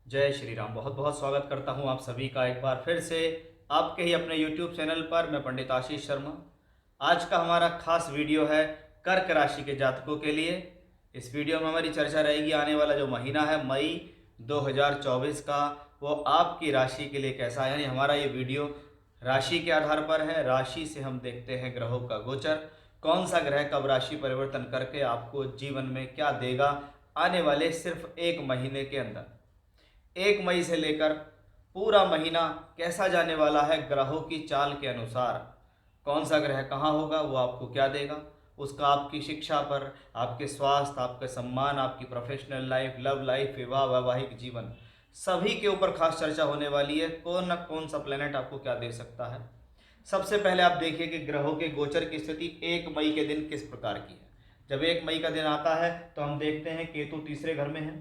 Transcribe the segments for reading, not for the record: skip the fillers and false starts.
जय श्री राम। बहुत बहुत स्वागत करता हूं आप सभी का एक बार फिर से आपके ही अपने YouTube चैनल पर। मैं पंडित आशीष शर्मा। आज का हमारा खास वीडियो है कर्क राशि के जातकों के लिए। इस वीडियो में हमारी चर्चा रहेगी आने वाला जो महीना है मई 2024 का, वो आपकी राशि के लिए कैसा है। यानी हमारा ये वीडियो राशि के आधार पर है। राशि से हम देखते हैं ग्रहों का गोचर, कौन सा ग्रह कब राशि परिवर्तन करके आपको जीवन में क्या देगा आने वाले सिर्फ एक महीने के अंदर। 1 मई से लेकर पूरा महीना कैसा जाने वाला है ग्रहों की चाल के अनुसार, कौन सा ग्रह कहाँ होगा, वो आपको क्या देगा, उसका आपकी शिक्षा पर, आपके स्वास्थ्य, आपके सम्मान, आपकी प्रोफेशनल लाइफ, लव लाइफ, विवाह, वैवाहिक जीवन, सभी के ऊपर खास चर्चा होने वाली है। कौन न कौन सा प्लेनेट आपको क्या दे सकता है। सबसे पहले आप देखिए कि ग्रहों के गोचर की स्थिति 1 मई के दिन किस प्रकार की है। जब 1 मई का दिन आता है तो हम देखते हैं केतु तीसरे घर में है,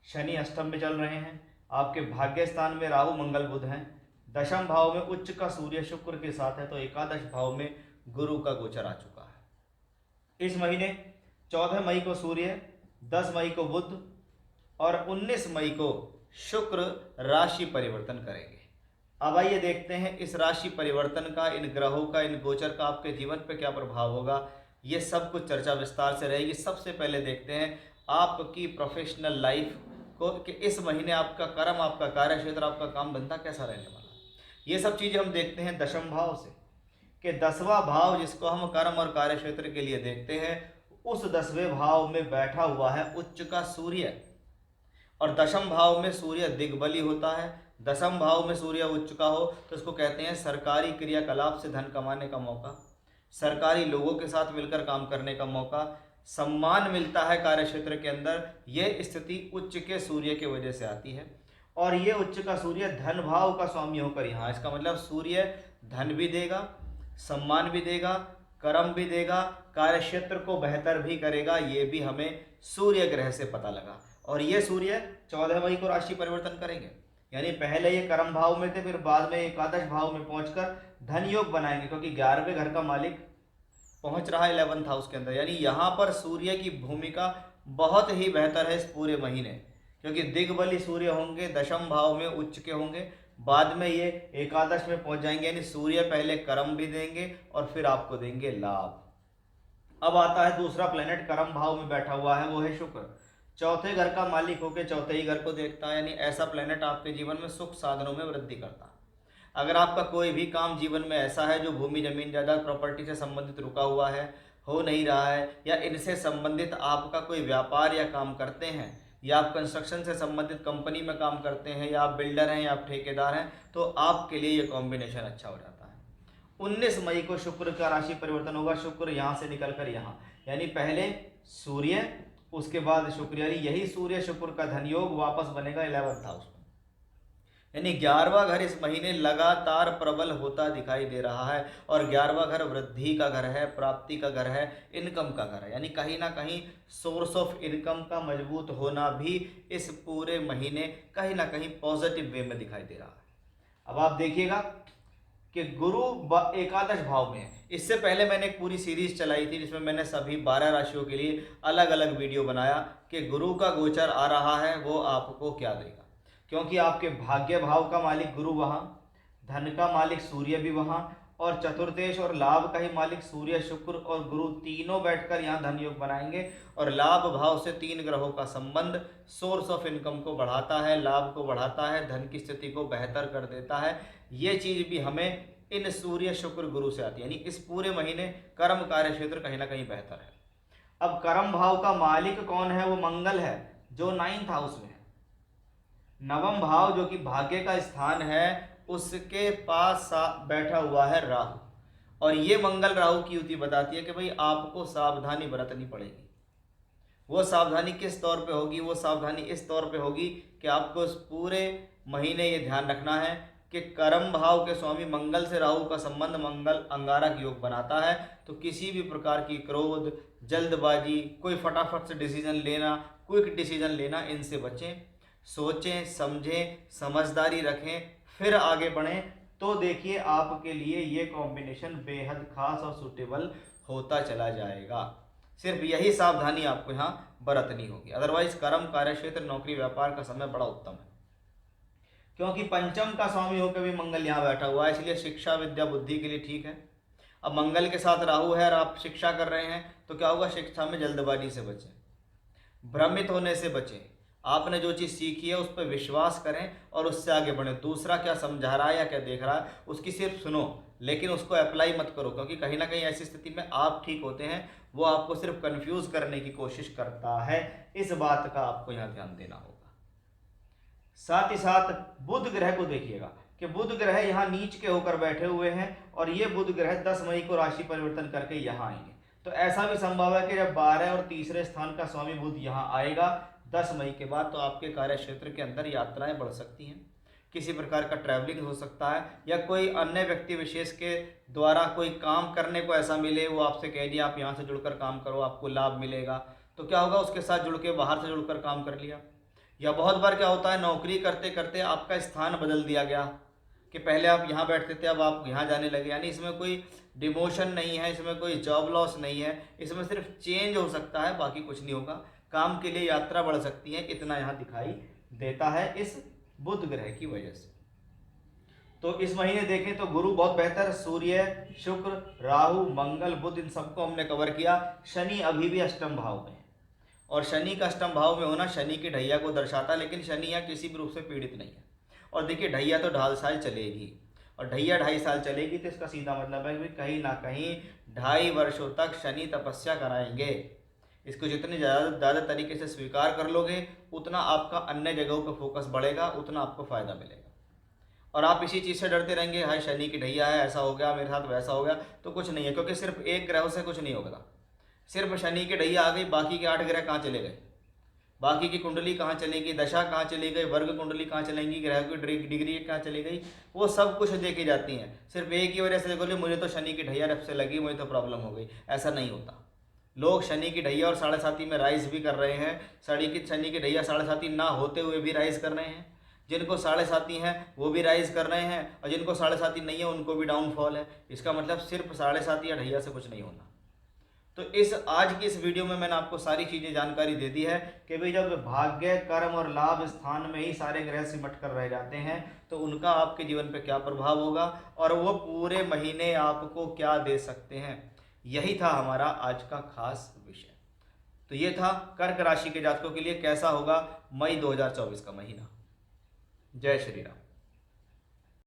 शनि अष्टम में चल रहे हैं, आपके भाग्य स्थान में राहु मंगल बुध हैं, दशम भाव में उच्च का सूर्य शुक्र के साथ है, तो एकादश भाव में गुरु का गोचर आ चुका है। इस महीने 14 मई को सूर्य, 10 मई को बुध और 19 मई को शुक्र राशि परिवर्तन करेंगे। अब आइए देखते हैं इस राशि परिवर्तन का, इन ग्रहों का, इन गोचर का आपके जीवन पर क्या प्रभाव होगा। ये सब कुछ चर्चा विस्तार से रहेगी। सबसे पहले देखते हैं आपकी प्रोफेशनल लाइफ को कि इस महीने आपका कर्म, आपका कार्य क्षेत्र, आपका काम धंधा कैसा रहने वाला है। ये सब चीज़ें हम देखते हैं दशम भाव से कि 10वां भाव जिसको हम कर्म और कार्य क्षेत्र के लिए देखते हैं, उस 10वें भाव में बैठा हुआ है उच्च का सूर्य। और दशम भाव में सूर्य दिग्बली होता है। दशम भाव में सूर्य उच्च का हो तो इसको कहते हैं सरकारी क्रियाकलाप से धन कमाने का मौका, सरकारी लोगों के साथ मिलकर काम करने का मौका, सम्मान मिलता है कार्य क्षेत्र के अंदर। यह स्थिति उच्च के सूर्य के वजह से आती है। और ये उच्च का सूर्य धन भाव का स्वामी होकर यहाँ, इसका मतलब सूर्य धन भी देगा, सम्मान भी देगा, कर्म भी देगा, कार्य क्षेत्र को बेहतर भी करेगा। ये भी हमें सूर्य ग्रह से पता लगा। और ये सूर्य 14 मई को राशि परिवर्तन करेंगे, यानी पहले ये कर्म भाव में थे, फिर बाद में एकादश भाव में पहुंचकर धन योग बनाएंगे, क्योंकि 11वें घर का मालिक पहुंच रहा है 11th हाउस के अंदर। यानी यहाँ पर सूर्य की भूमिका बहुत ही बेहतर है इस पूरे महीने, क्योंकि दिग्बली सूर्य होंगे, दशम भाव में उच्च के होंगे, बाद में ये एकादश में पहुंच जाएंगे। यानी सूर्य पहले कर्म भी देंगे और फिर आपको देंगे लाभ। अब आता है दूसरा प्लेनेट कर्म भाव में बैठा हुआ है, वो है शुक्र। चौथे घर का मालिक होकर चौथे ही घर को देखता है, यानी ऐसा प्लेनेट आपके जीवन में सुख साधनों में वृद्धि करता है। अगर आपका कोई भी काम जीवन में ऐसा है जो भूमि जमीन जायदाद प्रॉपर्टी से संबंधित रुका हुआ है, हो नहीं रहा है, या इनसे संबंधित आपका कोई व्यापार या काम करते हैं, या आप कंस्ट्रक्शन से संबंधित कंपनी में काम करते हैं, या आप बिल्डर हैं, या आप ठेकेदार हैं, तो आपके लिए ये कॉम्बिनेशन अच्छा हो जाता है। 19 मई को शुक्र का राशि परिवर्तन होगा। शुक्र यहाँ से निकल कर यहाँ, यानी पहले सूर्य, उसके बाद शुक्र, यानी यही सूर्य शुक्र का धन योग वापस बनेगा 11th हाउस में। यानी 11वां घर इस महीने लगातार प्रबल होता दिखाई दे रहा है। और 11वां घर वृद्धि का घर है, प्राप्ति का घर है, इनकम का घर है। यानी कहीं ना कहीं सोर्स ऑफ इनकम का मजबूत होना भी इस पूरे महीने कहीं ना कहीं पॉजिटिव वे में दिखाई दे रहा है। अब आप देखिएगा कि गुरु एकादश भाव में है। इससे पहले मैंने एक पूरी सीरीज चलाई थी जिसमें मैंने सभी 12 राशियों के लिए अलग अलग वीडियो बनाया कि गुरु का गोचर आ रहा है वो आपको क्या देगा, क्योंकि आपके भाग्य भाव का मालिक गुरु वहाँ, धन का मालिक सूर्य भी वहाँ, और चतुर्देश और लाभ का ही मालिक सूर्य शुक्र और गुरु तीनों बैठकर यहाँ धन योग बनाएंगे। और लाभ भाव से 3 ग्रहों का संबंध सोर्स ऑफ इनकम को बढ़ाता है, लाभ को बढ़ाता है, धन की स्थिति को बेहतर कर देता है। ये चीज़ भी हमें इन सूर्य शुक्र गुरु से आती है। यानी इस पूरे महीने कर्म कार्य क्षेत्र कहीं ना कहीं बेहतर है। अब कर्म भाव का मालिक कौन है, वो मंगल है जो 9th हाउस में है। नवम भाव जो कि भाग्य का स्थान है, उसके पास बैठा हुआ है राहु। और ये मंगल राहु की युति बताती है कि भाई आपको सावधानी बरतनी पड़ेगी। वो सावधानी किस तौर पे होगी, वो सावधानी इस तौर पे होगी कि आपको इस पूरे महीने ये ध्यान रखना है कि कर्म भाव के स्वामी मंगल से राहु का संबंध मंगल अंगारक योग बनाता है। तो किसी भी प्रकार की क्रोध, जल्दबाजी, कोई फटाफट से डिसीजन लेना, क्विक डिसीजन लेना, इनसे बचें। सोचें, समझें, समझदारी रखें, फिर आगे बढ़ें। तो देखिए आपके लिए ये कॉम्बिनेशन बेहद खास और सूटेबल होता चला जाएगा। सिर्फ यही सावधानी आपको यहाँ बरतनी होगी, अदरवाइज कर्म कार्य क्षेत्र नौकरी व्यापार का समय बड़ा उत्तम है। क्योंकि पंचम का स्वामी होकर भी मंगल यहाँ बैठा हुआ है, इसलिए शिक्षा विद्या बुद्धि के लिए ठीक है। अब मंगल के साथ राहु है और आप शिक्षा कर रहे हैं तो क्या होगा, शिक्षा में जल्दबाजी से बचें, भ्रमित होने से बचें। आपने जो चीज़ सीखी है उस पर विश्वास करें और उससे आगे बढ़ें। दूसरा क्या समझा रहा है या क्या देख रहा है उसकी सिर्फ सुनो, लेकिन उसको अप्लाई मत करो, क्योंकि कहीं ना कहीं ऐसी स्थिति में आप ठीक होते हैं, वो आपको सिर्फ कंफ्यूज करने की कोशिश करता है। इस बात का आपको यहाँ ध्यान देना होगा। साथ ही साथ बुध ग्रह को देखिएगा कि बुध ग्रह यहाँ नीच के होकर बैठे हुए हैं और ये बुध ग्रह 10 मई को राशि परिवर्तन करके यहाँ आएंगे। तो ऐसा भी संभव है कि जब 12 और तीसरे स्थान का स्वामी बुध यहाँ आएगा 10 मई के बाद, तो आपके कार्य क्षेत्र के अंदर यात्राएं बढ़ सकती हैं, किसी प्रकार का ट्रैवलिंग हो सकता है, या कोई अन्य व्यक्ति विशेष के द्वारा कोई काम करने को ऐसा मिले, वो आपसे कह दिया आप यहाँ से जुड़कर काम करो आपको लाभ मिलेगा, तो क्या होगा, उसके साथ जुड़ के बाहर से जुड़कर काम कर लिया। या बहुत बार क्या होता है, नौकरी करते करते आपका स्थान बदल दिया गया कि पहले आप यहाँ बैठते थे अब आप यहाँ जाने लगे, यानी इसमें कोई डिमोशन नहीं है, इसमें कोई जॉब लॉस नहीं है, इसमें सिर्फ चेंज हो सकता है, बाकी कुछ नहीं होगा। काम के लिए यात्रा बढ़ सकती है, इतना यहाँ दिखाई देता है इस बुध ग्रह की वजह से। तो इस महीने देखें तो गुरु बहुत बेहतर, सूर्य, शुक्र, राहु, मंगल, बुध, इन सबको हमने कवर किया। शनि अभी भी अष्टम भाव में है, और शनि का अष्टम भाव में होना शनि की ढैया को दर्शाता है, लेकिन शनि यहाँ किसी भी रूप से पीड़ित नहीं है। और देखिए ढैया तो 2.5 साल चलेगी, और ढैया 2.5 साल चलेगी तो इसका सीधा मतलब है कि कहीं ना कहीं 2.5 वर्षों तक शनि तपस्या कराएंगे। इसको जितने ज़्यादा तरीके से स्वीकार कर लोगे उतना आपका अन्य जगहों पर फोकस बढ़ेगा, उतना आपको फ़ायदा मिलेगा। और आप इसी चीज़ से डरते रहेंगे, हाय शनि की ढैया है, ऐसा हो गया मेरे साथ, वैसा हो गया, तो कुछ नहीं है, क्योंकि सिर्फ एक ग्रह से कुछ नहीं होगा। सिर्फ शनि की ढैया आ गई, बाकी के 8 ग्रह कहाँ चले गए, बाकी की कुंडली कहाँ चलेगी, दशा कहाँ चली गई, वर्ग कुंडली कहाँ चलेंगी, ग्रह की डिग्री कहाँ चली गई, वो सब कुछ देखी जाती हैं। सिर्फ एक ही वजह से बोले मुझे तो शनि की ढैया रब से लगी, मुझे तो प्रॉब्लम हो गई, ऐसा नहीं होता। लोग शनि की ढैया और 7.5 में राइज भी कर रहे हैं, शनि की ढैया 7.5 ना होते हुए भी राइज कर रहे हैं। जिनको 7.5 हैं वो भी राइज कर रहे हैं, और जिनको 7.5 नहीं है उनको भी डाउनफॉल है। इसका मतलब सिर्फ 7.5 या ढैया से कुछ नहीं होना। तो इस आज की इस वीडियो में मैंने आपको सारी चीज़ें जानकारी दे दी है कि भाई जब भाग्य, कर्म और लाभ स्थान में ही सारे ग्रह सिमट कर रह जाते हैं तो उनका आपके जीवन पे क्या प्रभाव होगा और वो पूरे महीने आपको क्या दे सकते हैं। यही था हमारा आज का खास विषय। तो ये था कर्क राशि के जातकों के लिए कैसा होगा मई 2024 का महीना। जय श्री राम।